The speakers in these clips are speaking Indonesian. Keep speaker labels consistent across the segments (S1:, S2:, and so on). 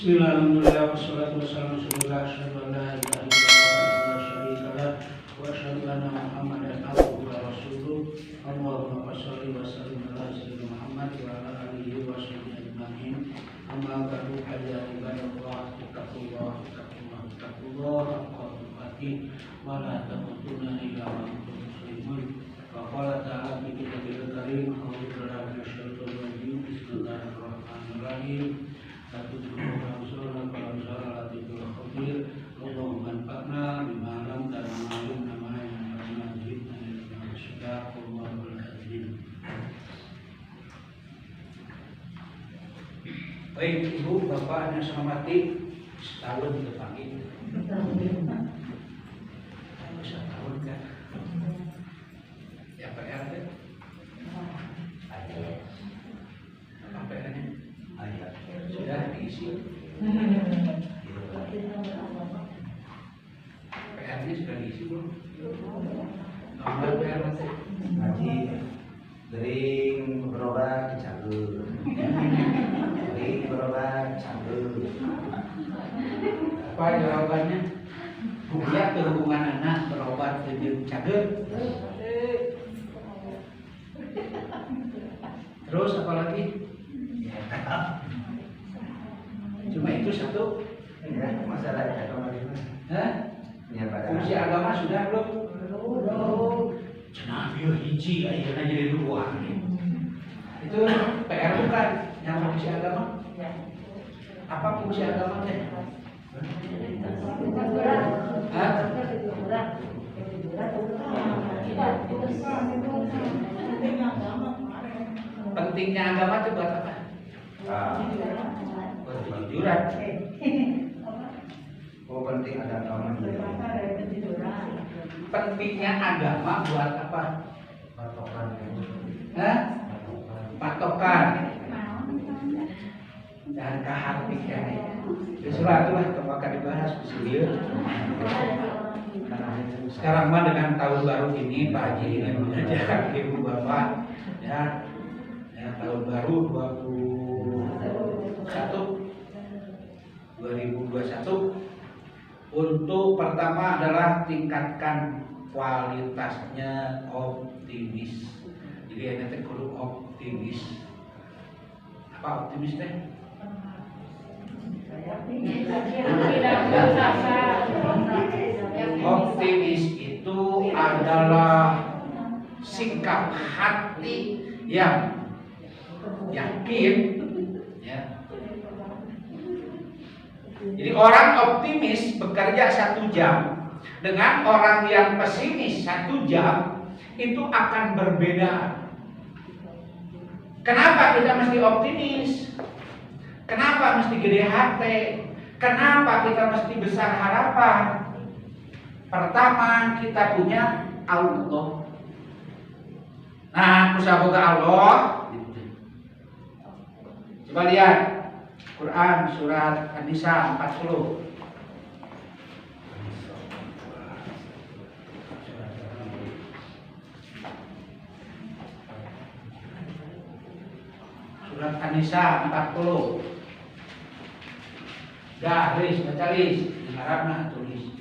S1: Bismillahirrahmanirrahim. Wassalatu wassalamu ala rasulillah. Asyhadu an la ilaha illallah wa la syarika lah wa asyhadu anna Muhammadan abduhu wa rasuluh. Allahumma shalli wa sallim ala sayyidina Muhammad wa ala alihi wa sahbihi ajma'in. Amma ba'du, ya ibadallah, taqullah haqqa tuqatih wa la tamutunna illa wa antum muslimun. Wa qala ta'ala fi kitabil karim, a'udzu billahi minasyaitonir rajim. Bismillahirrahmanirrahim. Allahumma anfa'na bima 'allamtana wa 'allimna ma yanfa'una wa zidna ilman. Shadaqallahul azim. Baik Ibu, Bapak yang saya hormati, setahun dipanggil. Setahun kan? Ya PR kan? Ada. Apa PR-nya? Ada. Sudah diisi. PR-nya sudah diisi belum? Nomor PR nanti.
S2: Ngaji sering berobat cabut, sering berobat cabut.
S1: Apa jawabannya? Kuliah hubungan anak berobat jadi cabut. Terus apa lagi? Cuma itu satu.
S2: Ya, masalah agama itu.
S1: Hah?
S2: Ya, pada
S1: Fungsi agama sudah belum? Belum. Cenah bieu hiji ayeuna jadi dua. Itu PR bukan yang fungsi agama? Apa fungsi agama teh? Hah? Pentingnya agama itu buat apa? Buat kejujuran.
S2: Oh, penting ada agama.
S1: Pentingnya agama buat apa?
S2: Patokan.
S1: Hah? Patokan. Dan kehartikan. Itulah kepakan dibahas di sekarang mah dengan tahun baru ini Pak Haji ingin mengajak Ibu Bapak ya tahun baru 2021 untuk pertama adalah tingkatkan kualitasnya optimis. Jadi ada teh kudu optimis. Apa optimis teh? Optimis itu adalah sikap hati yang yakin ya. Jadi orang optimis bekerja 1 jam dengan orang yang pesimis 1 jam itu akan berbeda. Kenapa kita mesti optimis? Kenapa mesti gede hati? Kenapa kita mesti besar harapan? Pertama, kita punya Allah. Nah, usaha boga Allah. Coba lihat Quran surat An-Nisa 40. Surat An-Nisa 40. Garis, baca lis, di Arabna tulis.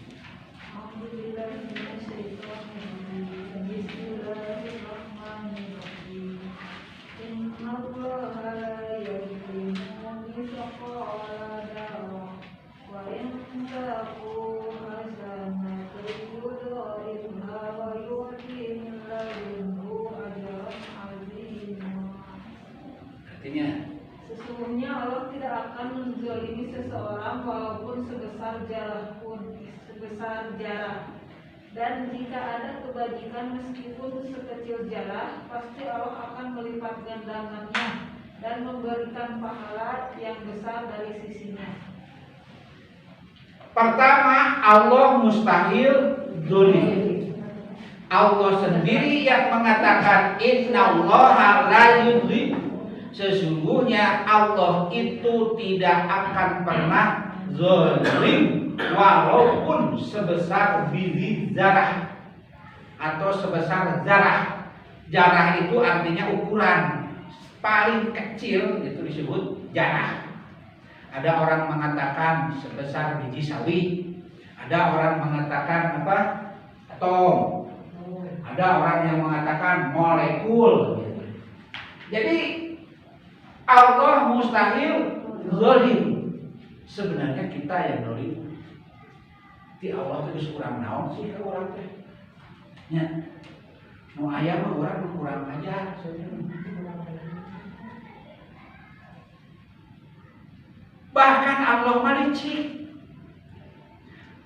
S1: Artinya
S3: sesungguhnya Allah tidak akan menzalimi seseorang walaupun sebesar jarak. Dan jika ada kebajikan meskipun sekecil jarak, pasti Allah akan melipat gandakannya dan memberikan pahala yang besar dari sisinya.
S1: Pertama, Allah mustahil zalim. Allah sendiri yang mengatakan innallaha la yudhlim. Sesungguhnya Allah itu tidak akan pernah zalim walaupun sebesar biji zarah atau sebesar zarah. Zarah itu artinya ukuran paling kecil, itu disebut zarah. Ada orang mengatakan sebesar biji sawi. Ada orang mengatakan apa? Atom. Ada orang yang mengatakan molekul. Jadi Allah mustahil zalim. Sebenarnya kita yang zalim. Di Allah itu kurang naon sih ke orang teh. Nya. Nu aya mah urang kurang aja. Bahkan Allah mah licik.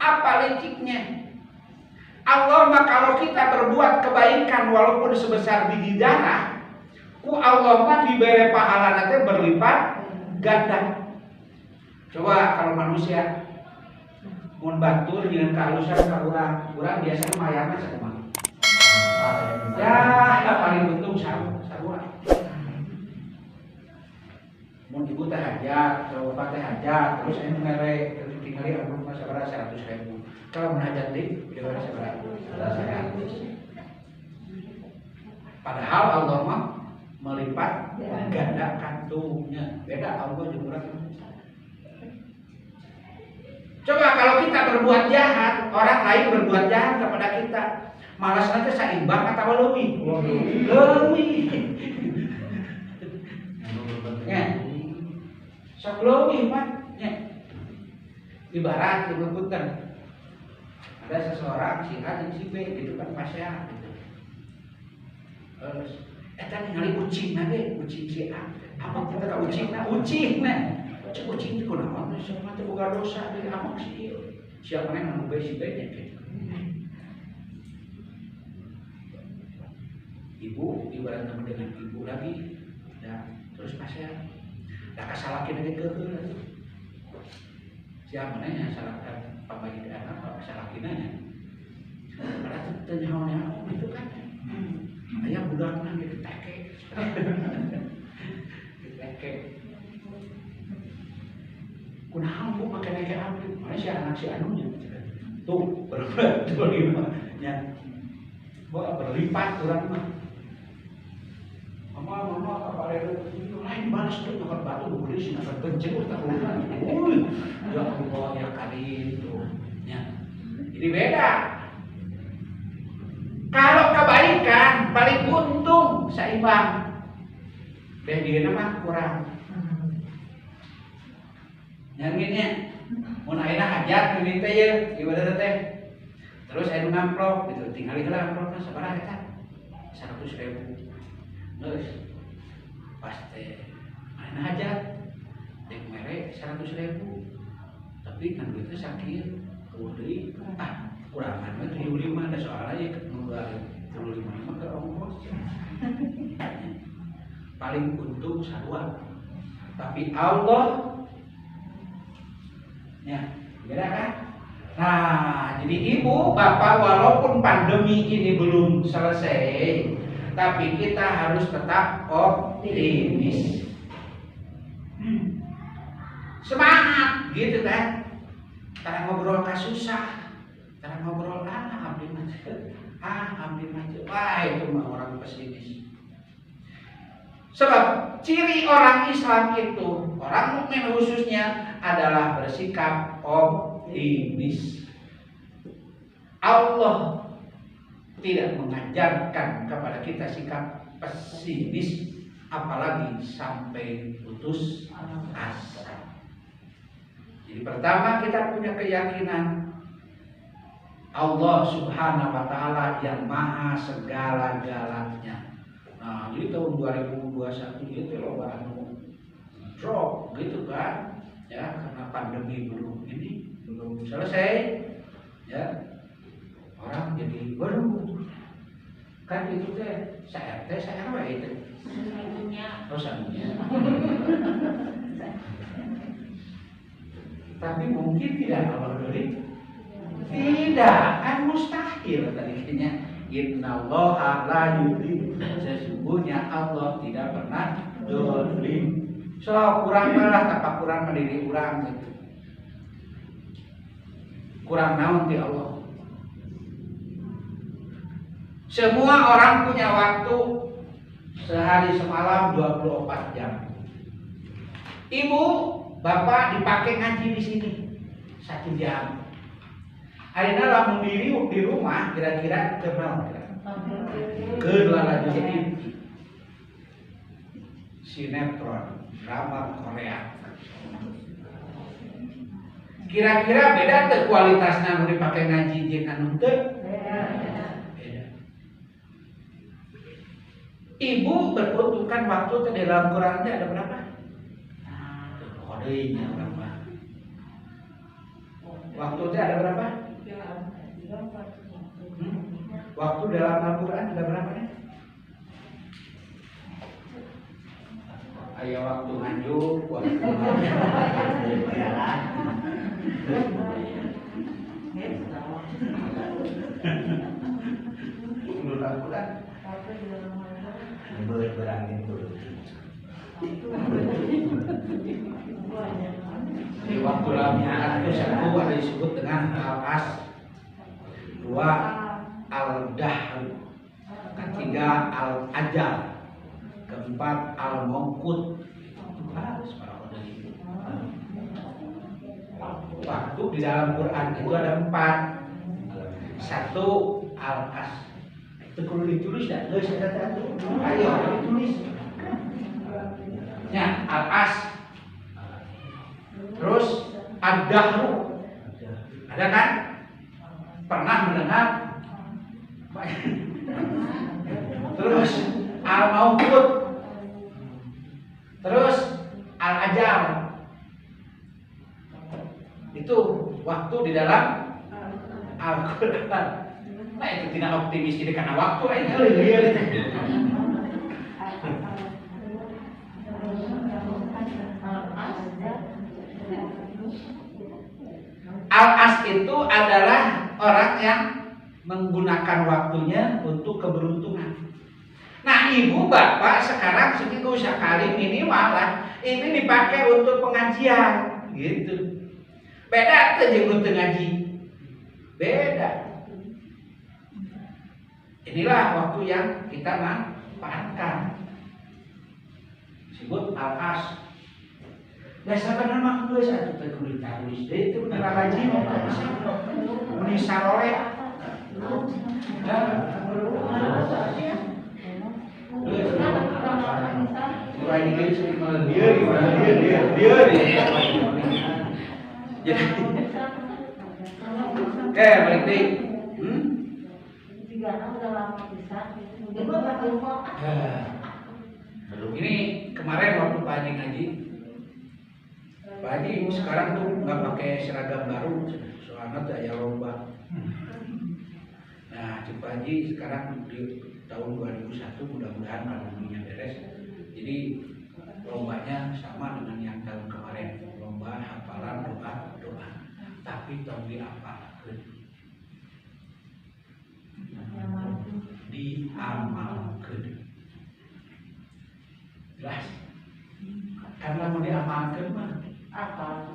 S1: Apa liciknya? Allah mah kalau kita berbuat kebaikan walaupun sebesar biji darah, ku Allah mah diberi pahala nanti berlipat ganda. Coba kalau manusia mun batur dengan kehalusan ka urang biasanya mayarna sakumaha? Ya, paling untung sarua. Mun ibu teh hajat, kalau bapak teh hajat, terus anu mere terus tinggali anu mah sabaraha 100.000. Kalau mun hajat deui, kira-kira sabaraha? 100. Padahal Allah mah melipat gandakan tuhnya. Beda Allah jeung urang. Coba kalau kita berbuat jahat, orang lain berbuat jahat kepada kita, malas nanti saimbang atau leuwih? Leuwih. Ya. Sok leuwih mah nya. Ibarat punten. Ada seseorang si A dan si B gitu kan pasea gitu. Terus eta ningali ucingna ge, ucing si A. Apa kita ka ucingna? Ucingna. Cek ucing itu kunaon? Sama teh boga dosa deui amok si ieu. Siapa yang nanggung si B nya gitu. Ibu ibarat nama dengan ibu lagi. Ya, terus pasea. Da kasalakeun ge keukeul. Siapa nanya salahkan pabagi anak apa salahkeunna nya. Padahal teu nyaho-nyaho itu kan. Aya budakna ge diteke. Diteke. Kunaon bu make nake abdi? Mana si anak si anunya? Tuh, berlipat nya. Berlipat urang mah. Mama kabareu lain balas teh nukar batu gede sih nukar kenceng tak ulang. Ya Allah ya kali itu. Ya. Jadi beda. Kalau kebaikan paling untung seimbang. Deh dieuna mah kurang. Nyangitnya, mun ayeuna hajat geuning teh ye, ibadah teh. Terus aya nu ngamplop gitu, tinggal heula amplopna sabaraha eta? 100.000. Geus. Pas teh ayeuna hajat dek mere 100.000. Tapi kan duitnya sakit, deui. Kurangan mah 75 da soalna ye nu 75 mah ke ongkos. Paling untung sarua. Tapi Allah ya, beda kan? Nah, jadi ibu, bapak walaupun pandemi ini belum selesai, tapi kita harus tetap optimis. Semangat gitu kan? Karena ngobrol susah, karena ngobrol abdi macet, wah itu mah orang pesimis. Sebab ciri orang Islam itu, orang mukmin khususnya adalah bersikap optimis. Allah tidak mengajarkan kepada kita sikap pesimis, apalagi sampai putus asa. Jadi pertama kita punya keyakinan Allah Subhanahu wa Ta'ala yang maha segala-galanya. Nah, jadi tahun 2021 itu loba anu drop gitu kan, ya karena pandemi belum selesai, ya orang jadi baru kan itu teh saya apa itu? Sanunya. Tapi mungkin tidak Allah beri, tidak kan mustahil tadinya. Innallaha la yudhim, sesungguhnya Allah tidak pernah dolim. So kurang malah tapak kurang mendiri kurang gitu. Kurang naon ti Allah. Semua orang punya waktu sehari semalam 24 jam. Ibu
S4: Bapak dipakai ngaji di sini 1 jam. Ayeuna lamun di rumah kira-kira kenal laju jadi sinetron, drama Korea. Kira-kira beda teu kualitasna nu dipake ngaji jeung anu teu? Beda. Ibu beruntukkan waktu teh di dalam Quran teh ada berapa? Kodenya berapa? Waktu teh ada berapa? Waktu dalam Al-Quran ada berapa nih? Aya waktu nganjuk, waktu
S2: Menurut Al-Quran berangin dulu.
S4: Di waktu dalam Quran itu 1 ada disebut dengan Al-As, 2 Al-Dahr, 3 Al-Ajal, 4 Al-Mawqut. Waktu di dalam Quran itu ada 4. 1 Al-As. Itu perlu ditulis ya? Ayo ditulis. Ya, Al-As. Terus Ad-Dahru. Ada kan? Pernah mendengar? Terus Al-Mawqut. Terus Al-Ajal. Itu waktu di dalam Al-Quran. Nah itu tidak optimis jadi karena waktu aja. Al-As itu adalah orang yang menggunakan waktunya untuk keberuntungan. Nah ibu bapak sekarang seminggu sekali minimal lah ini dipakai untuk pengajian gitu. Beda tuh jeung ngaji. Beda. Inilah waktu yang kita manfaatkan. Disebut Al-As. Biasa nama gue satu teguh ditaruh itu benar ngaji mau muni sarole. Dia. Balik deh. Ini kemarin waktu Pak Haji ngaji, Pak Haji sekarang tuh nggak pakai seragam baru, soalnya tuh ya lomba. Nah, Pak Haji sekarang di tahun 2001 mudah-mudahan pandeminya beres. Jadi lombanya sama dengan yang tahun kemarin, lomba hafalan doa. Tapi tong diapalkeun. Diamalkeun. Jelas. Karena mau diamalkeun mah apa?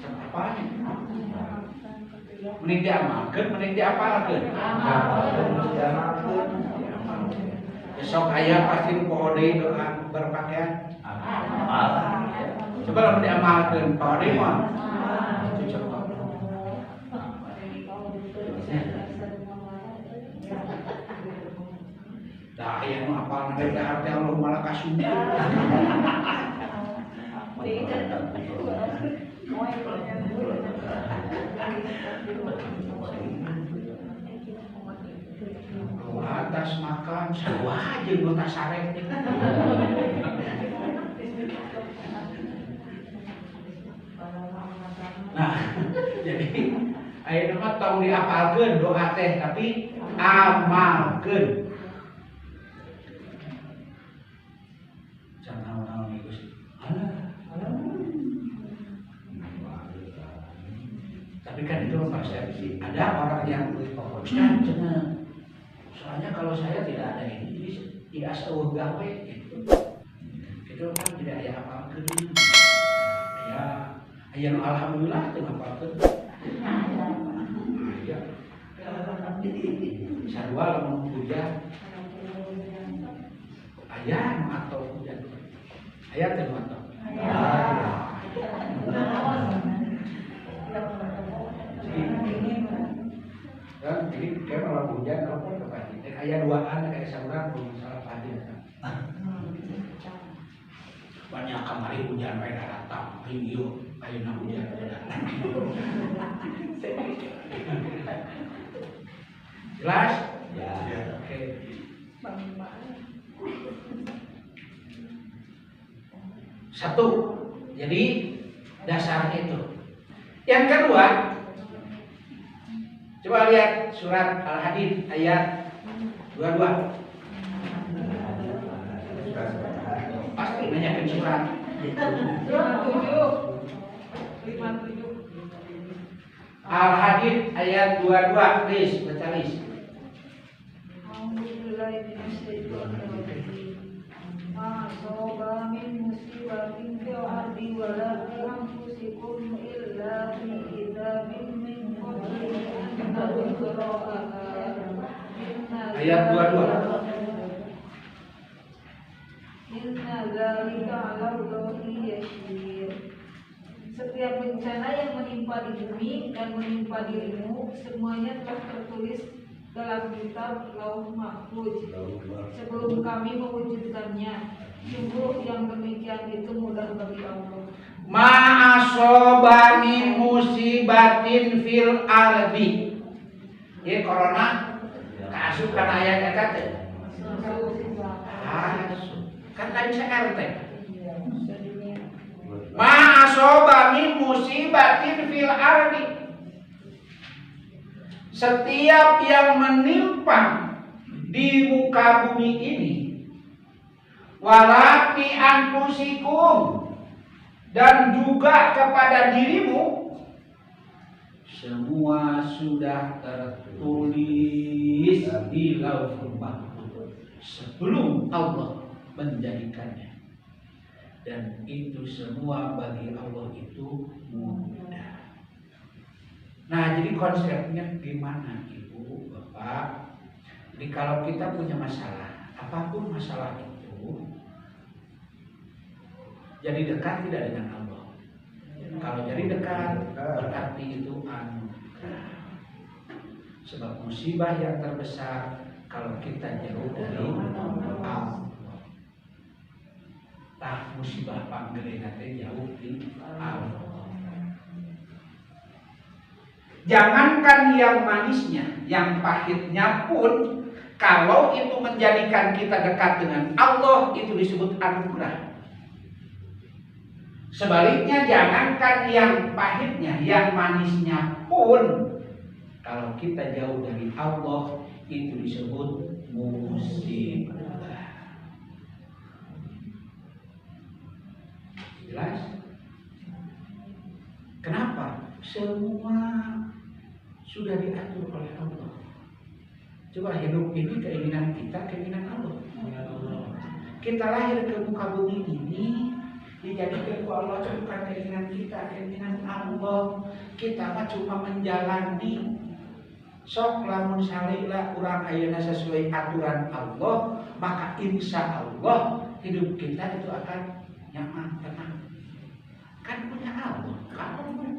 S4: Apanya? Mending diamalkeun, mending diapalkeun. Besok aya pasti poho deui doa berpakaian. Coba lamun diamalkeun poho deui mah. Dah aya nu apal nang dahar teh Allah malah kasumpu. Atas makan sarua jeung nu tas sareng. Nah, jadi ayeuna mah tong diapalkeun doa teh tapi amalkeun. Jangan itu sih. Tapi kan itu persepsi. Ada orang yang Ustaz cenah. Soalnya kalau saya tidak ada ini, tidak seueuh gawe gitu. Itu kan tidak ada apa-apa. Ya, aya alhamdulillah teu ngapalkeun. Ya. Sarua lamun hujan. Aya nu atau hujan. Aya teu nu atau. hujan telepon ke Pak Haji. Aya duaan kayak saurang belum masalah Pak Haji. Banyak kamari hujan wae datang. Ayo ayeuna hujan datang. Jelas?
S2: Ya.
S4: Oke. Satu. Jadi dasarnya itu. Yang kedua, coba lihat surat Al-Hadid ayat 22. Pasti nanyakan surat.
S3: 57.
S4: Al-Hadid ayat 22, please, baca list.
S3: Ma asoba min musibatin fil ardi wala fi anfusikum illa fi kitabin min qabli an nabra'aha.
S4: Ayat 22.
S3: Inna dzalika 'ala Allahi yasir. Setiap bencana yang menimpa di bumi dan menimpa dirimu, semuanya telah tertulis dalam kitab Lauh Mahfuz sebelum kami mewujudkannya. Sungguh yang demikian itu mudah bagi Allah.
S4: Ma'asoba min musibatin fil ardi. Ieu corona kaasup kana ayat eta teh. Kan lain CRT. Ma'asoba min musibatin fil ardi. Setiap yang menimpa di muka bumi ini, walati anfusikum, dan juga kepada dirimu, semua sudah tertulis di Lauhul Mahfuz sebelum Allah menjadikannya. Dan itu semua bagi Allah itu mudah. Nah, jadi konsepnya gimana Ibu, Bapak? Jadi kalau kita punya masalah, apapun masalah itu, jadi dekat tidak dengan Allah. Kalau jadi dekat, berarti itu anugerah. Sebab musibah yang terbesar kalau kita jauh dari Allah. Tah musibah panggeulina teh jauh di Allah. Jangankan yang manisnya, yang pahitnya pun, kalau itu menjadikan kita dekat dengan Allah, itu disebut anugerah. Sebaliknya, jangankan yang pahitnya, yang manisnya pun, kalau kita jauh dari Allah, itu disebut musibah. Jelas? Kenapa? Semua sudah diatur oleh Allah. Coba hidup ini keinginan kita, keinginan Allah. Kita lahir ke muka bumi ini dijadikan oleh Allah bukan keinginan kita, keinginan Allah. Kita mah cuma menjalani. Sok lamun salihlah urang ayeuna sesuai aturan Allah, maka insya Allah hidup kita itu akan nyaman, tenang. Kan punya Allah, kamu punya.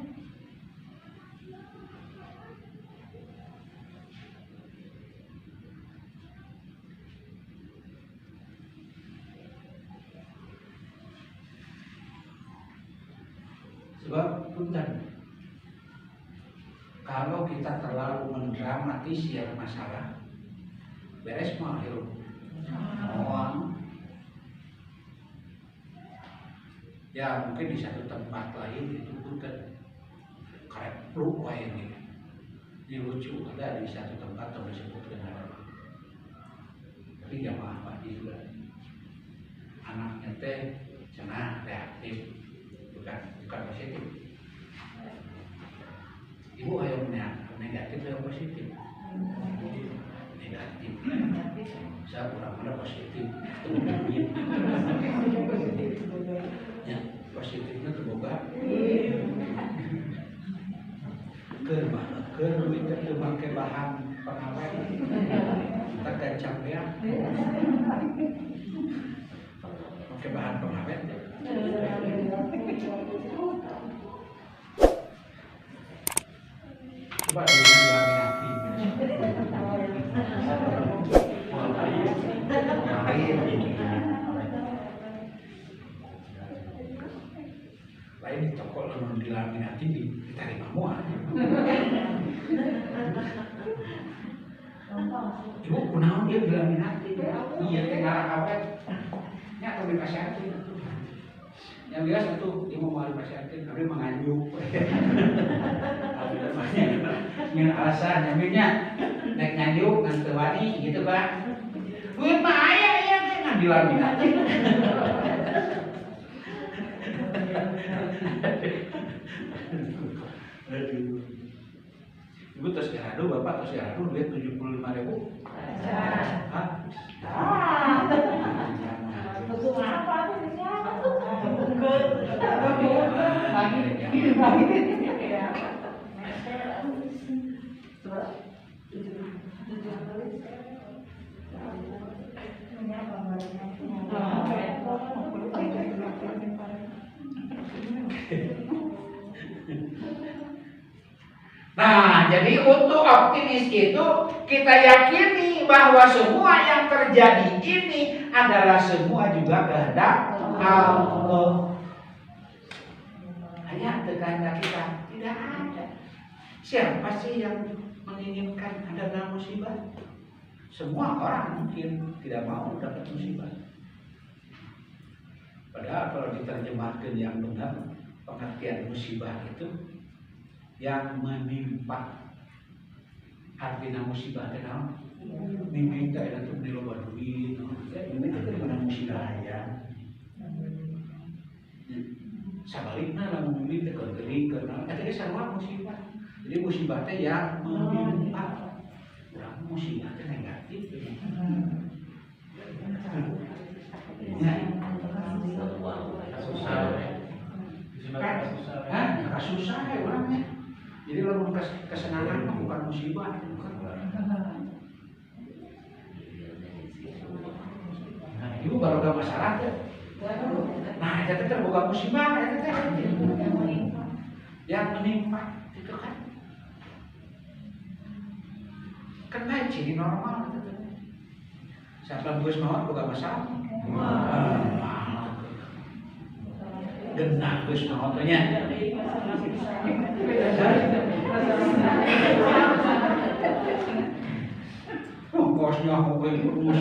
S4: Sebab punten, kalau kita terlalu mendramatisir masalah, beres mah hirup. Ya mungkin di satu tempat lain itu punten karep pluk wae gitu. Ini lucu, ada di satu tempat yang disebut dengan tapi jamaah pagi juga. Anaknya teh cenah reaktif, bukan positif. Ibu ayo negatif atau positif? Negatif. Saya kurang positif. Ya, positifnya terbuka. Keur duit teh make bahan pengawet. Kita gancang ya. Pakai bahan pengawet. Coba dulu dilaminatin. Lain di toko lamun dilaminati ditarik semua. Ibu kunaon dia dilaminati? Iya teh ngarak awet. Nya atuh dipasyakeun atuh. Yang biasa tuh dia mau dipasyakeun, tapi menganjuk. Abi namanya ngan alasan nyambilnya nek nganjuk ngan teu wani gitu, Pak. Duit mah aya ya teh ngan dilaminati. Aduh. Ibu tos garadu, Bapak tos garadu duit 75.000. Hah?
S3: Untuk apa tuh dia?
S4: Nah, jadi untuk optimis itu kita yakini bahwa semua yang terjadi ini adalah semua juga kehendak Allah. Hanya kehendak kita tidak ada. Siapa sih yang menginginkan adanya musibah? Semua orang mungkin tidak mau dapat musibah. Padahal kalau diterjemahkan yang benar, pengertian musibah itu yang menimpa. Artinya musibah kenal diminta itu beli loba duit diminta itu mana musibah ya sabalikna lamun duit teh keuteuing karena eta ge sarua musibah. Jadi musibah teh yang menimpa. Urang musibah teh negatif. Susah ya orangnya. Jadi kalau kesenangan mah bukan musibah. Nah, itu baru gak masalah tuh. Nah, itu teh bukan musibah, itu teh yang menimpa itu kan. Kena ciri normal itu teh. Siapa geus mawon bukan masalah. Genah geus mawon teh nya. Kosnya mungkin terus.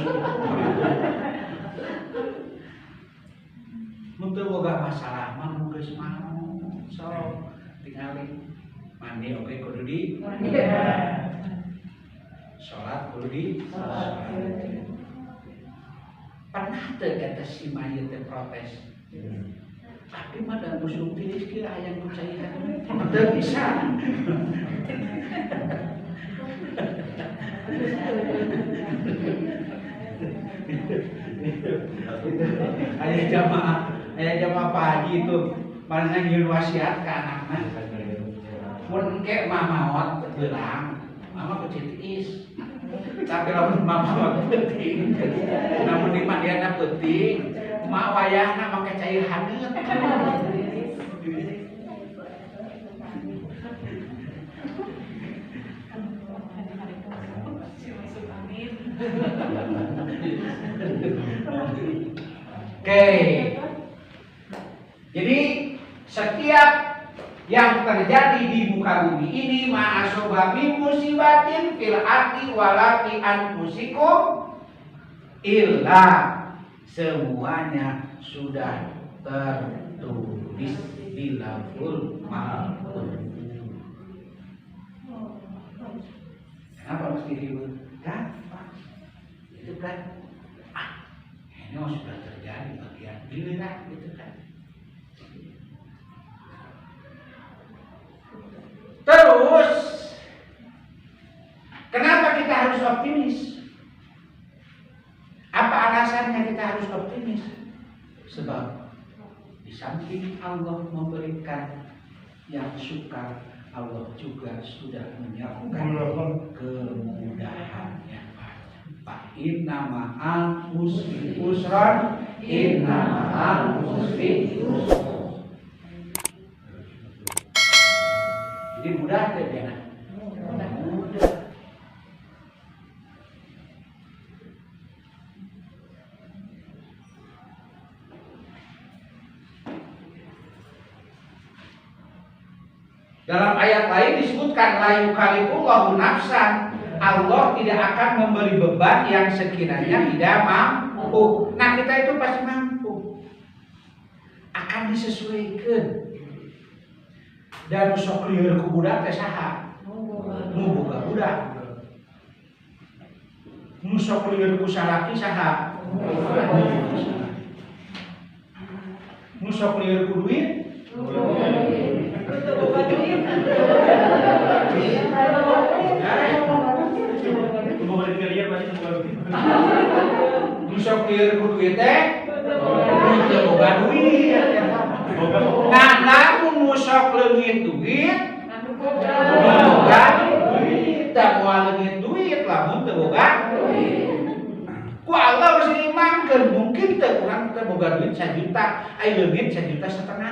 S4: Mun boga masalah mah geus mau. So, tingali mandi oke kudu di. Salat kudu di. Pernah teu eta si mayit teh protes. Tapi mah dan musuh tiris kira yang percaya teu bisa. Aya jamaah Pak Haji itu mana ngieu wasiat ka anakna. Mun engke mah maot beulang, mama kecitiis. Tapi lamun mama mah penting. Namun di mandiana penting, mak wayahna make cair hangat. Oke. Jadi setiap yang terjadi di muka bumi ini ma'asoba min musibatin fil ardi wala fi anfusikum illa semuanya sudah tertulis di Lauhul Mahfuz. Kenapa mesti ribut? Gampang. Itu kan ini sudah terjadi bagian giliran gitu kan. Terus kenapa kita harus optimis? Apa alasannya kita harus optimis? Sebab di samping Allah memberikan yang sukar, Allah juga sudah menyiapkan kemudahan yang banyak. Inna ma'al usri usran, inna ma'al usri usran. Jadi mudah ya, mudah. Dalam ayat lain disebutkan la yukallifullahu nafsan, Allah tidak akan memberi beban yang sekiranya tidak mampu. Nah kita itu pasti mampu, akan disesuaikan. Dan sok lieur ku budak teh saha? Nu boga budak. Nu sok lieur ku salaki saha? Nu sok lieur ku duit? Nu sok lieur ku duit teh? Nu boga duit. Nah, lamun nu sok leungit duit, boga duit, teu moal leungit duit lamun teu boga duit. Ku Allah geus ngimangkeun, mungkin teu urang teu boga duit 1 juta, ai leungit 1,5 juta.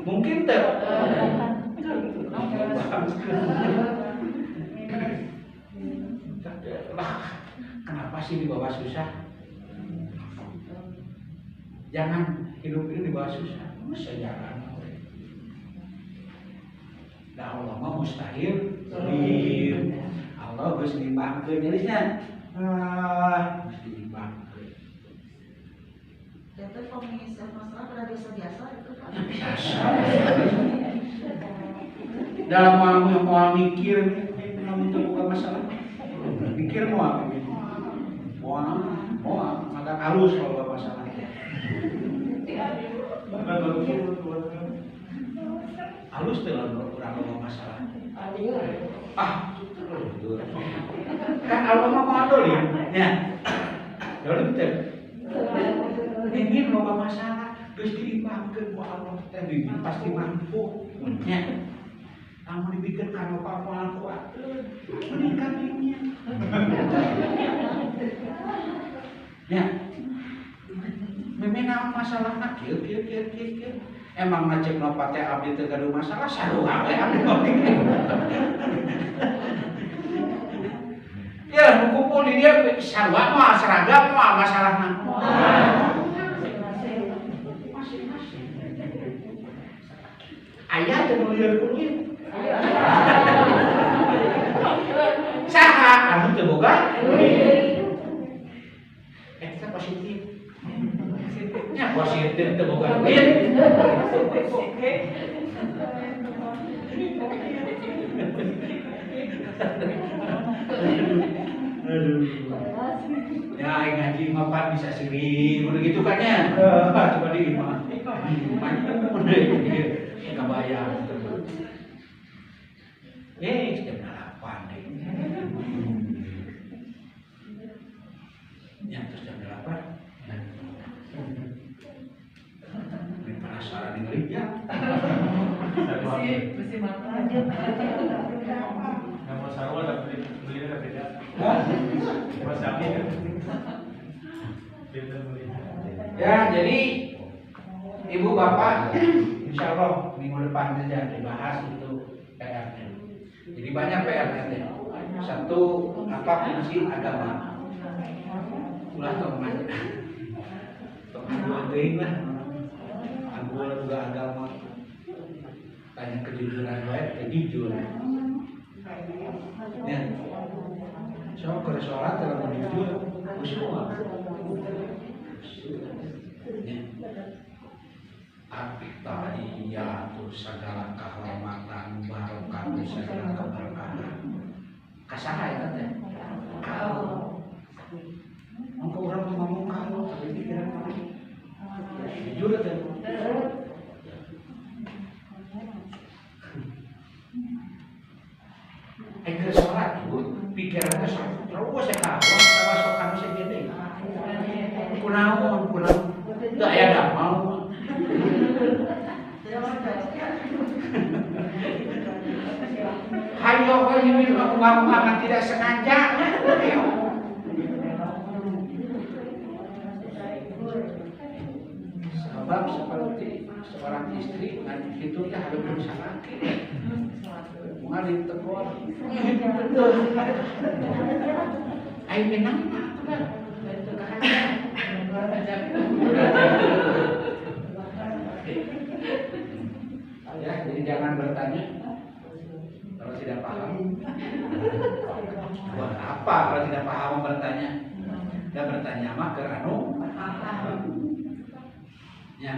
S4: Mungkin teu. Kenapa sih di bawah susah? Jangan hidup ini di bawah susah. Masa jangan. Nah Allah mah mustahil. Allah geus nimbangkeun nyelisna. Mesti nimbangkeun.
S3: Jadi pengisian masalah pada biasa-biasa itu kan.
S4: Dalam mau mikir namun teu bukan masalah. Mikir moal maka halus kalau masalah. Halus teh lamun urang ngomong masalah. Kan Allah mah mau dolim, nya. Dolim teh. Ingin loba masalah geus diimbangkeun ku Allah teh bibi pasti mampu. Nya. Namun dibikin kana pamulan kuat. Meningkat dunia. Ya. Memang masalah nak kieu. Emang ngajak nopat teh abdi teu gaduh masalah sarua we abdi mah. Ya, nu kumpul di dia sarua mah seragam mah masalahna. Masing-masing. Aya teu nu lieur ku duit. Saha anu teu boga duit. Eta positif. Nya positif teu boga duit. Aduh. Ya aing ngaji mapan bisa sering begitu kan ya. Coba di imah. Kebayang. Jam 8 deh. Ya terus jam 8. Ini penasaran ini ya.
S3: Mesti makan aja.
S5: Nama sarwa ada belinya beda. Mas Ami kan. Beda belinya.
S4: Ya jadi ibu bapak insya Allah minggu depan saja dibahas itu PR-nya. Jadi banyak PR-nya. Satu apa fungsi agama. Ulah teman. Teman teuing lah. Anggul juga agama. Tanya kejujuran baik, jujur. Ya. So kalau sholat kalau jujur, khusyuk. Ya. At-tahiyatu segala kehormatan barokah segala keberkahan. Kasaha eta teh? Kalau engkau orang ngomong kalau tapi pikiran mana? Jujur teh. Ayo sholat ibu, pikirannya terus saya kawan, sama sok kanu saya gede. Kunaon, teu aya damau. Hayo ini aku ngomong tidak sengaja. Sebab seperti seorang istri nanti hidupnya harus berusaha laki. Mengalir tegur. Ayo menang kan? Ya, jadi jangan bertanya kalau tidak paham. Buat apa kalau tidak paham bertanya? Dan bertanya mah ke anu. Ya.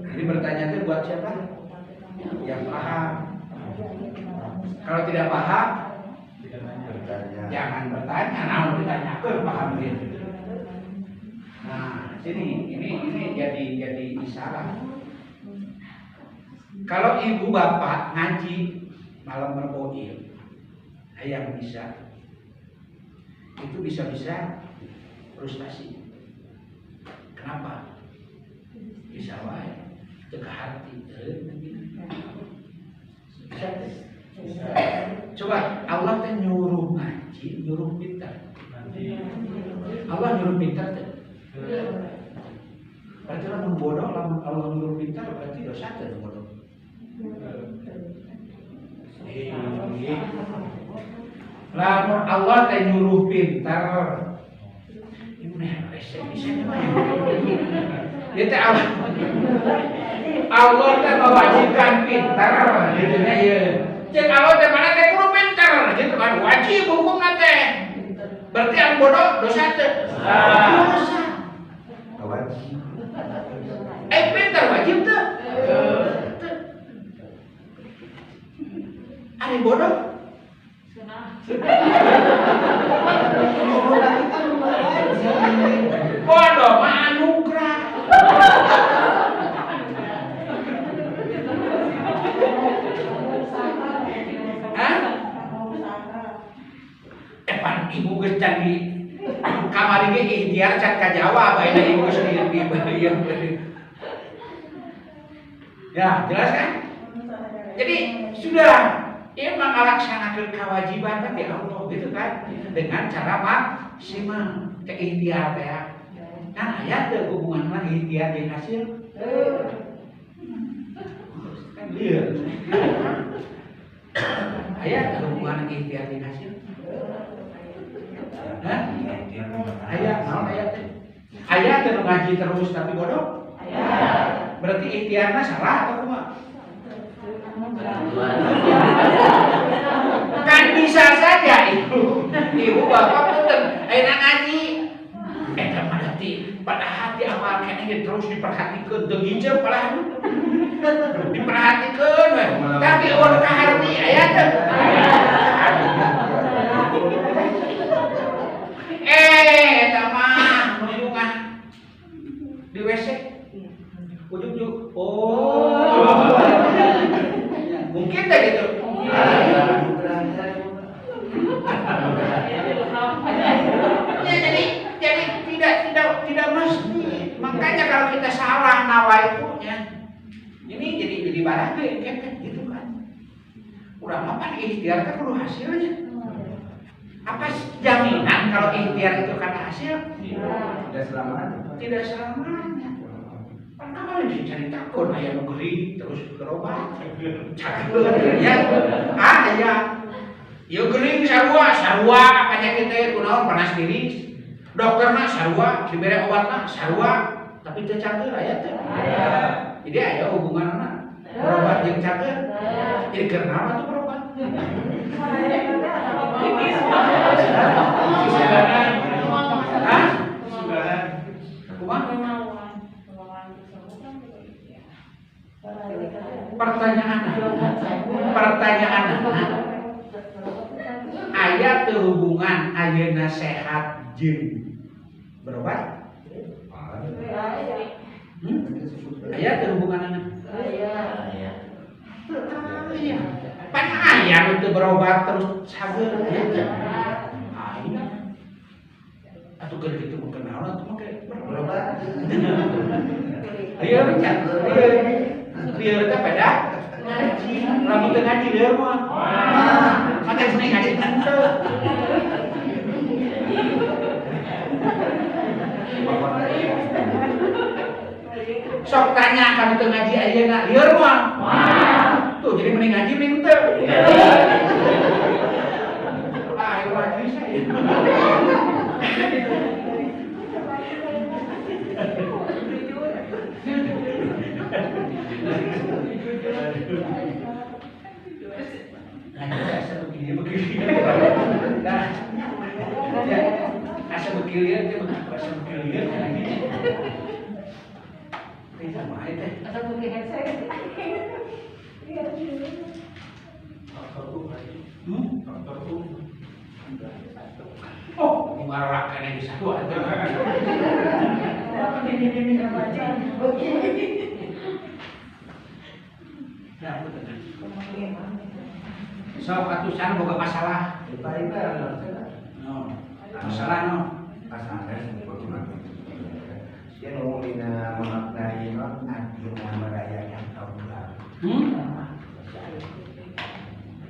S4: Jadi bertanya itu buat siapa? Yang paham. Kalau tidak paham, jangan bertanya. Namun ditanya ke paham dia. Nah, ini jadi isyarat. Kalau ibu bapak ngaji malam merkoil, yang bisa itu bisa frustasi. Kenapa? Bisa wae cegah hati. Bisa. Coba Allah teh nyuruh ngaji, nyuruh pintar. Allah nyuruh pintar teh. Berarti lamun bodoh, lamun Allah nyuruh pintar berarti dosa teh bodoh. Lamun Allah teh nyuruh pintar. Ibu nih resep bisa mah. Dia teh Allah teh mewajibkan pintar gitu nya ieu. Cek Allah teh mana teh kudu pintar gitu kan wajib hukumna teh. Berarti anu bodoh dosa teh. Dosa.
S2: Wajib.
S4: Pintar wajib teh. Ari bodoh. Bodoh mah anugerah. Pan ibu geus can di kamari ge ikhtiar can kajawab ayeuna ibu geus di ya, jelas kan? Jadi sudah emang melaksanakan kewajiban kan ya Allah gitu kan dengan cara maksimal keikhtiar ya. Kan ayat teh hubungan mah ikhtiar jeung hasil. Kan lieur. Ayat hubungan ikhtiar jeung hasil. Hah? Ayat naon ayat teh? Ayat teh ngaji terus tapi bodoh? Ayat. Berarti ikhtiarna salah atau kumaha? Kan bisa saja ibu bapak punten ayeuna ngaji eta mah pada hati awal kene terus diperhatikeun teu ngijep palahan diperhatikeun we tapi urang ka hati aya teh eta mah nunjungan di WC ujug-ujug mungkin tak gitu. Ya, jadi tidak mesti. Makanya kalau kita salah nawaitunya, ini jadi barang kan gitu kan. Udah apa ikhtiar kan perlu hasilnya. Apa jaminan kalau ikhtiar itu karena hasil?
S2: Tidak selamanya.
S4: Tidak selamanya. Kan kemarin dicari takut ayam negeri terus berobat cakep ya ya yo gering sarua penyakit kunaon panas diri dokter mah sarua diberi obatna sarua tapi teu cakep aya teh jadi aya hubunganna berobat jeung cakep jadi keur naon atuh berobat Pertanyaan ayat hubungan ayeuna sehat jeung berobat? Ayat hubungan anak? Aya. Pan aya nu berobat terus sageur aya. Aya. Atuh keur kitu mah kenaon atuh mah berobat. Lieur can. Lieur teh beda. Ngaji, lamun teu ngaji lieur mah. Maka seni ngaji henteu. Sok tanya kana teu ngaji ayeuna lieur mah. Tuh jadi mending ngaji mending teu. Ayo ngaji saya. Nah, jadi asa begini. Nah, asa begini aja, asa begini lagi. Ini sama aja.
S3: Atau pakai headset.
S4: Oh, mengarahkan yang bisa dua itu. Ya, betul. So, katusan boga masalah. No. Masalah no.
S2: Dia ngomongin memaknai artinya merayakan tahun baru.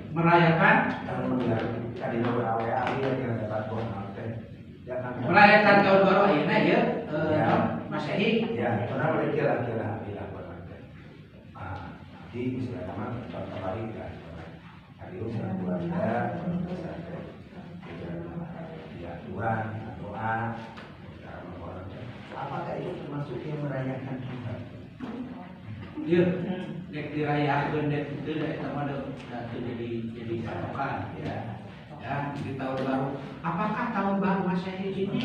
S4: Merayakan
S2: Tahun baru tadi beberapa hari yang dapat bonus.
S4: merayakan tahun baru ayeuna ya, Masehi.
S2: Ya, karena boleh kira-kira bilang bonus. Di misalnya nama contoh hari kan. Hari ini keluarga, ya Tuhan, doa. Apakah itu termasuk yang merayakan Tuhan?
S4: Iya, dek dirayakeun dek itu dek sama jadi patokan ya. Ya, di tahun baru. Apakah tahun baru Masehi ini?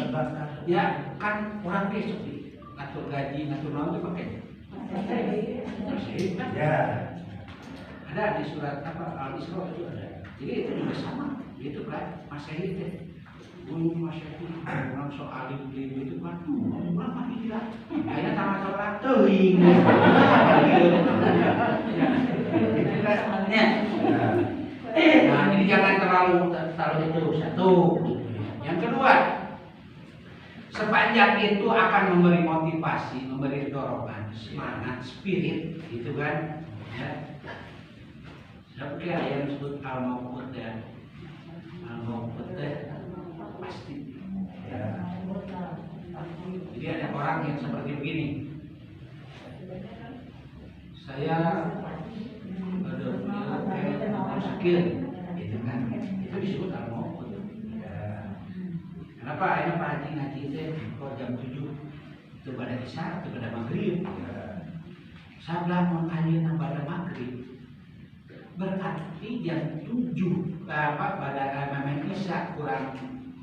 S4: Ya, kan orang besok sih ngatur gaji, ngatur naon dipakai. Masehi kan?
S2: Ya.
S4: Ada di surat apa Al-Isra itu ada. Jadi itu juga sama, itu kan Masehi teh. Bunyi Masehi, orang soal ibu itu kan, orang mati tidak. Akhirnya sama sholat teuing. Nah, jadi jangan terlalu itu satu. Yang kedua, sepanjang itu akan memberi motivasi, memberi dorongan, semangat, spirit, gitu kan? Ya. Seperti yang disebut al-maut ya, al-maut pasti. Ya. Jadi ada orang yang seperti begini. Saya sakit, gitu kan? Itu disebut al-maut. Ya. Kenapa? Akhirnya Pak Haji ngaji itu kok jam 7 itu pada isya, itu pada maghrib. Sablah mengajian pada maghrib. Berarti jam 7 pada isya kurang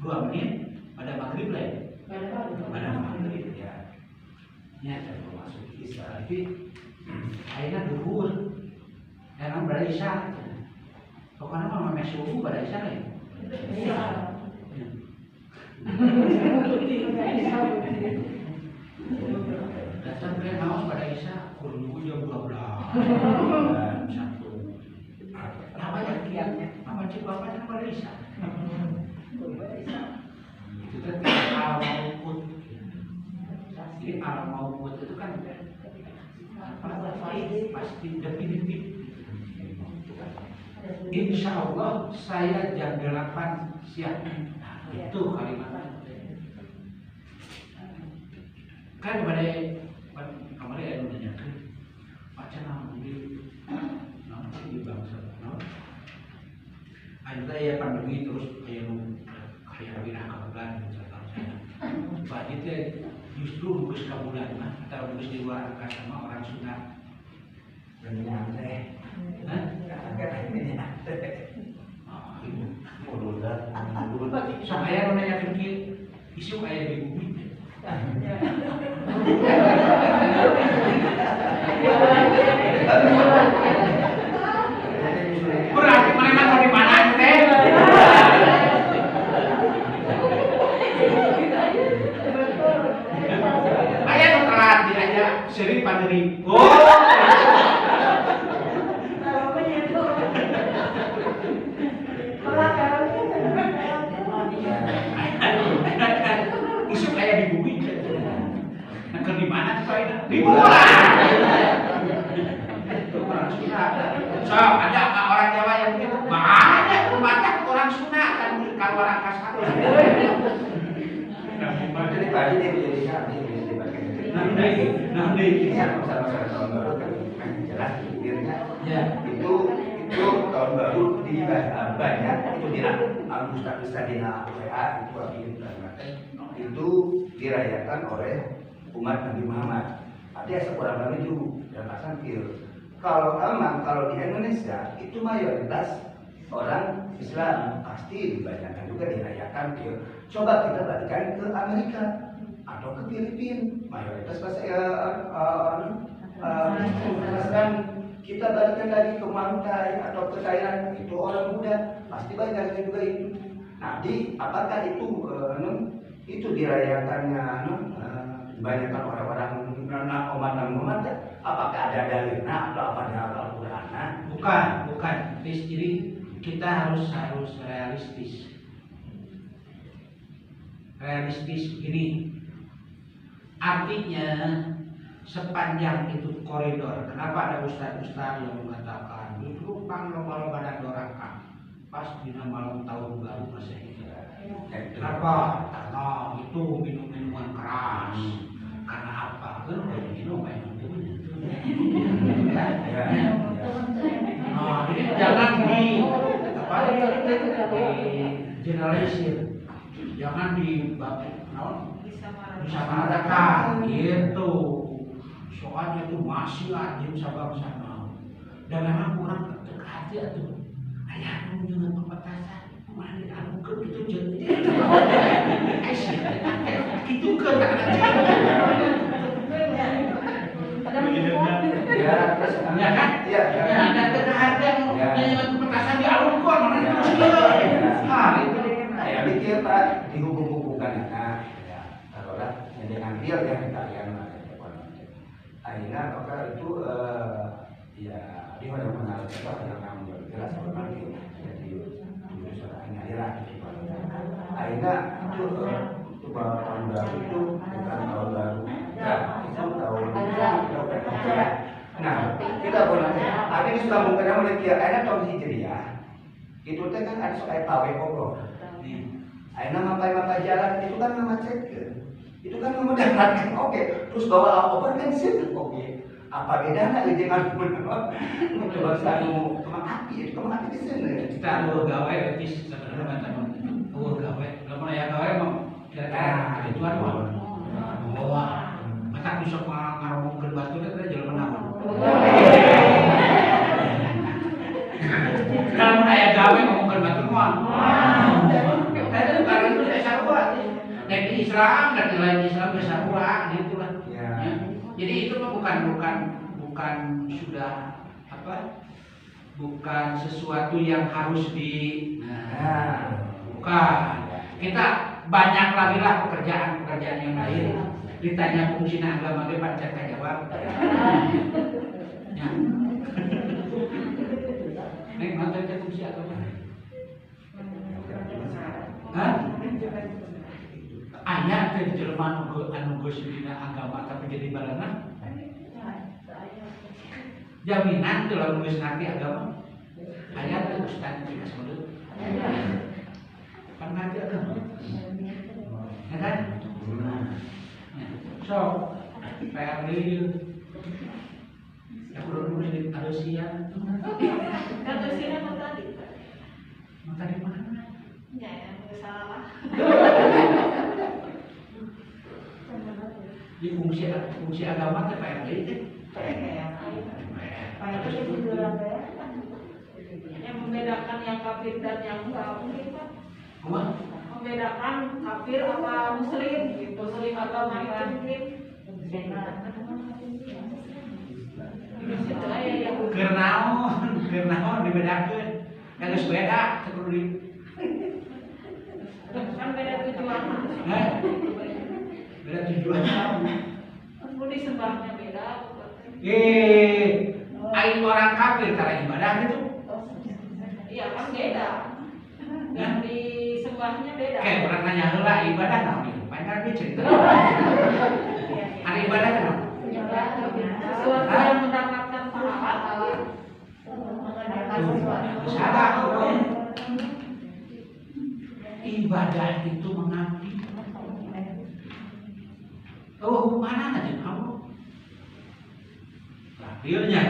S4: 2 menit pada maghrib lah ya. Pada maghrib ya. Ini ada masuk isya. Jadi akhirnya duhur. Karena pada isya. Pokoknya mau memes subuh pada isya lah ya. Datang ke naos pada isya kurang jam 12. Apa yang kiatnya? Apa cik bapaknya pada isya? Itu kan al-maut. Jadi al-maut itu kan pasti definitif. Insya Allah saya jam 8 siang. Itu kalimatnya. Kan pada kemarin ada nanya macam nama di bangsa. Ada ya pandemi terus kayak bina kabulan misalkan saya. Pak itu justru nulis kabulan mah atau nulis di luar angkasa sama orang Sunda.
S2: Dan nyantai.
S4: Hah?
S2: Ini nyantai.
S4: Sama ayah nanya kecil, isu ayah di bumi. Berarti mereka dari mana teh? Ayah nu telat dia aja sering panderi. Isu kayak di bumi. Nah, di mana tuh Ayah? Di bola. Orang Sunda. So, ada nggak orang Jawa yang begitu? Banyak orang Sunda kan kalau orang kasar.
S2: Jadi tadi dia menjadi kami bisa dipakai.
S4: Nanti.
S2: Sama-sama tahun baru kan jelas pikirnya.
S4: Ya.
S2: Itu tahun baru di banyak itu di Al-Mustaqistadina WA itu dirayakan oleh umat Nabi Muhammad. Ada seorang kali itu dan pasangkir kalau di Indonesia itu mayoritas orang Islam, pasti dibanyakan juga dirayakan ke. Coba kita balikan ke Amerika atau ke Filipina, mayoritas Islam. Kita balikan lagi ke Mantai atau ke Thailand, itu orang muda, pasti banyak juga itu. Nah, apakah itu dirayakannya banyakkan orang-orang umat apakah ada dalilnya atau apa ada Al-Qur'annya?
S4: Bukan. Jadi kita harus realistis. Begini. Artinya sepanjang itu koridor. Kenapa ada ustaz-ustaz yang mengatakan itu lumpang lomba-lomba dan dorakan pas di malam tahun baru Masehi. Kenapa? Karena itu minum-minuman keras. Karena apa? Kan minum jadi jangan di generalisir, jangan disamaratakan gitu. Soalnya itu masih rajin sabang-sabang dan memang kurang terhati tuh. Ayah dengan pembatasan mandi anu ke itu jadi itu kan
S2: Ya, terus
S4: ya kan?
S2: Ya,
S4: ada kehargaan dengan pembatasan di alukon mana itu itu.
S2: Saya pikir Pak dihubung-hubungkan ya, taruhlah yang ambil ya kalian akhirnya maka itu ya di mana-mana yang kamu jelas nanti jadi urusan daerah gitu. Akhirnya itu tahun baru itu bukan tahun baru ya, itu tahun nah kita boleh ada di sudah mungkin mulai kira tahun Hijriah itu kan ada soal pawe pokok akhirnya mapai jalan itu kan nama cek itu kan memudahkan oke terus bawa obat kan sip oke apa bedanya dengan mencoba sanu kemang api itu kemang api di sini
S4: kita gawe etis sebenarnya teman gawe kalau ya gawe mau kira-kira kebutuhan bawa mata bisa ngaromongkeun batu teh jelema naon kalau aya gawe ngomongkeun batu moal kalau itu sarua nek di Islam dan lain Islam ge sarua gitu lah ya. Jadi itu mah bukan sudah apa bukan sesuatu yang harus bukan kita banyak lagi lah pekerjaan yang lain ditanya fungsi agama ge pancen kajawab ya nek mantan fungsi agama ayat teh jelema anu geus dina agama tapi jadi balanan jaminan teh lamun geus ngerti agama ayat teh ustaz juga sebut pan ngerti agama ya kan so PR deui ya kudu di adosia
S3: Adosia mah tadi
S4: di mana
S3: ya salah
S4: di fungsi agama teh PR deui teh
S3: yang membedakan yang kafir dan yang muslim Pak. Membedakan kafir apa muslim gitu. Muslim atau muslim.
S4: Kernaon dibedakeun. Yang geus beda kudu
S3: kan beda tujuan.
S4: Beda tujuan.
S3: Kudu disembahnya beda.
S4: Aing orang kafir cara ibadah gitu.
S3: Iya kan beda. Yang disembahnya beda.
S4: Kayak orang nanya heula ibadah naon ieu? Panjang ge cerita. Ada ibadah naon?
S3: Sesuatu yang mendapatkan pahala.
S4: Salah. Ibadah itu mengabdi. Oh, mana aja kamu? Akhirnya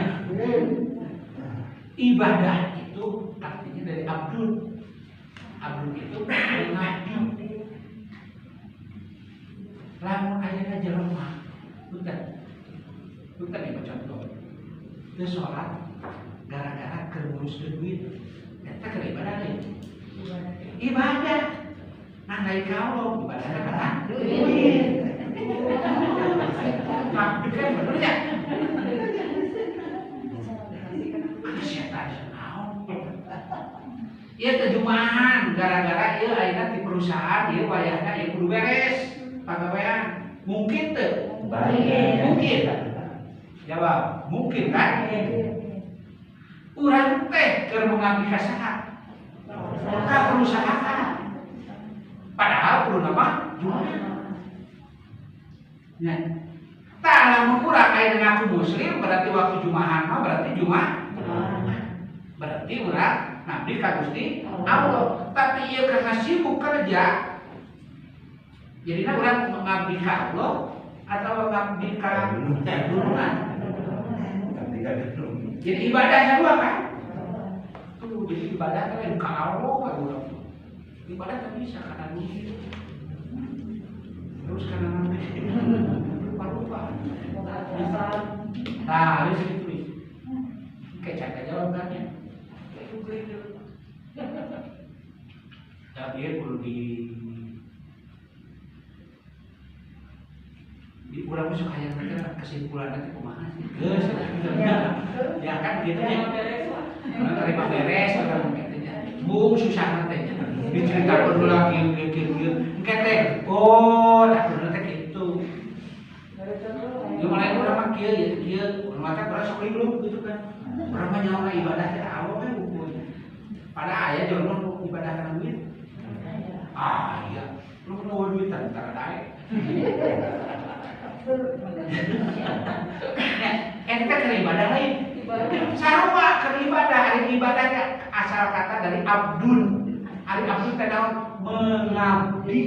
S4: ibadah itu artinya dari abdul. Abdul itu mengabdi. Lamun ayeuna jelema, punten ya contoh. teu sholat gara-gara keur nguruskeun duit. Eta keur ibadah deui. Ibadah. Nah lain kalau ibadahnya karena duit. Nah, kan bener ya? Setan naon? Ieu kejumahan gara-gara ieu ayeuna di perusahaan ieu wayahna ieu kudu beres pagawean. Mungkin teu? Mungkin. Jawab, mungkin kan? Urang teh keur mengabdi ka saha? Ka perusahaan. Padahal kudu nama Jumaah. Nya. Tah lamun urang aya ngaku muslim berarti waktu Jumaahan mah berarti Jumaah. Berarti urang ngabdi ka Gusti Allah. Tapi ieu karena sibuk kerja. Jadina urang mengabdi ka Allah atau mengabdi ka dununan. Jadi ibadahnya dua kan? Tuh, jadi ibadah kan ka Allah kan urang. Ibadah tak bisa karena duit. Terus karena nanti lupa. Nah, ini sih tulis. Kayak cara jawabannya. Tapi dia perlu di urang suka yang nanti kesimpulan nanti kumaha sih? Geus ya kan gitu ya. Terima beres orang katanya. Bung susah nanti. Diceritakan dulu lagi engke teh. Oh, tak bener teh kitu. Ya mulai urang mah kieu mata urang sok belum gitu kan. Urang mah nyawa ibadah teh Allah we hukumnya. Pada aya jeung ibadah kana duit. Ah iya. Lu mau duit teh tara dae. Ente keur ibadah lain. Sarua keur ibadah, ari ibadahnya asal kata dari abdun. Ari abdun teh naon? Mengabdi.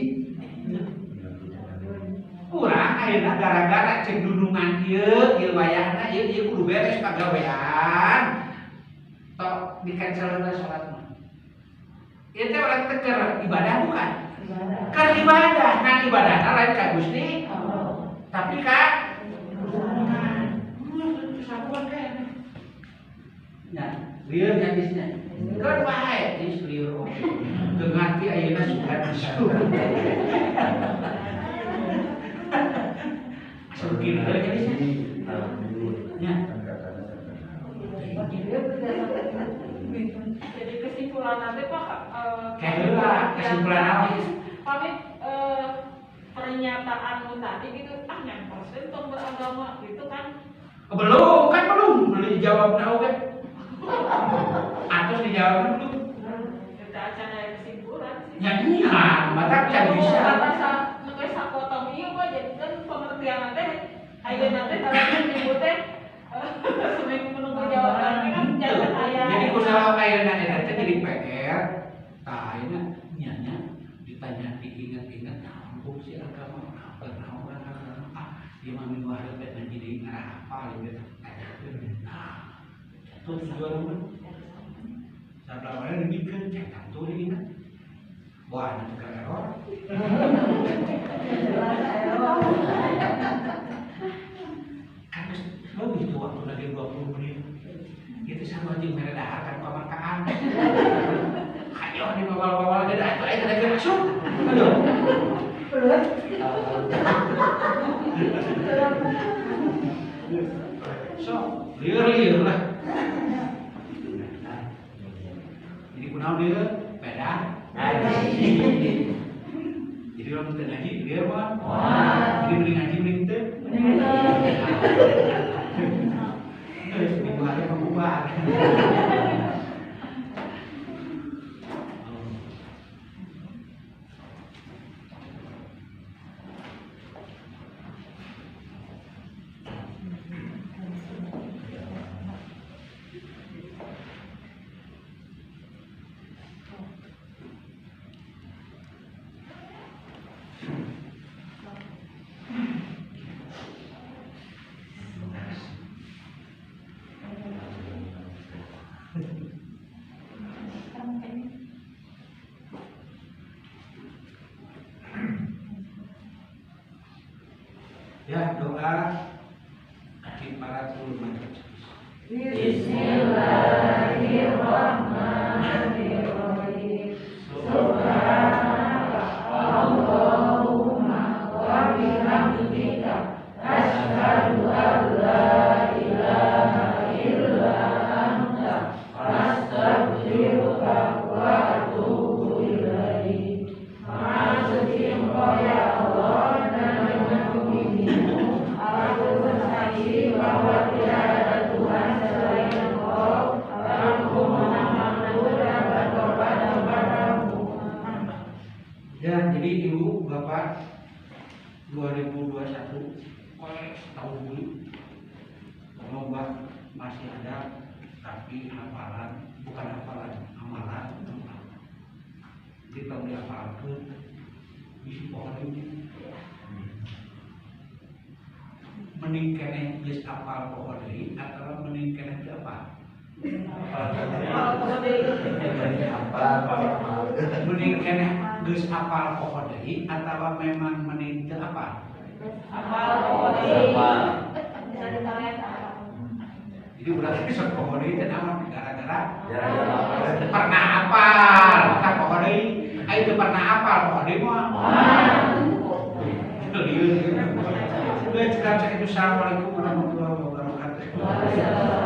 S4: Urang ayeuna gara-gara cek dudungan ieu wayahna ieu kudu beres pagawean. Tok di-cancelkeun salatna. Ieu teh urang teh keur ibadah bukan? Keur ibadah, kan ibadahna lain ka Gusti. Tapi kan sabuan kan. Nah, lieur hadisnya. Kan wae geus lieur oge. Teu ngarti ayeuna sudah disuruh. Segini kali hadisnya. Ya.
S3: Jadi kesimpulan nanti Pak,
S4: kesimpulan apa?
S3: Pamit pernyataan tadi gitu, yang persen tong beragama gitu kan?
S4: Belum dijawab tahu kan? Atau dijawab dulu?
S3: Kita acara kesimpulan sih.
S4: Ya iya, mata can bisa.
S3: Karena ngeus sakotong ieu mah jadi kan pengertian teh ayeuna teh kalau nyebut teh seminggu menunggu jawabannya kan jangan aya.
S4: Jadi kusaha ayeuna eta teh jadi PR. Tah ayeuna nya ditanya diingat-ingat naon si agama naon dia mah minggu hari teh jadi ngarahapal gitu. Nah, itu tujuan mah. Sablawana dibikeun cetak tuh diingat. Wah, itu kan error. Kan lebih itu waktu lagi 20 menit. Itu sama aja meredah kan pemakaan. Ayo di bawal-bawal ada itu aja lagi masuk. Aduh. So, liur lah. Jadi kunaon liur? Pedang. Jadi orang minta ngaji, liur mah. Jadi beli ngaji beli itu. Minggu hari membuat. Ya doa bagi para ulama.
S3: Bismillahirrahmanirrahim. Subhanaka Allahumma wa bihamdika asyhadu an la ilaha illa anta astaghfiruka wa atubu ilaik. Maha suci Engkau ya Allah, dan dengan beginimu aku bersaksi bahwa tidak ada Tuhan selain Engkau. Aku mengaku dan bertobat kepadamu.
S4: Ya, jadi ibu bapak 2021 tahun dulu lomba masih ada, tapi hafalan bukan hafalan, amalan. Jadi kalau dihafalkan isi pohon ini mending kene geus apal pohon deui atau mending kene teu apal? Mending kene geus apal pohon deui atau memang mending teu apal?
S3: Apal pokoknya. Bisa ditanya.
S4: Jadi berarti sok pohon deui teh aman gara-gara
S2: Ya.
S4: pernah apal, maka pohon deui ai teu pernah apal pohon deui mah. Assalamualaikum warahmatullahi wabarakatuh.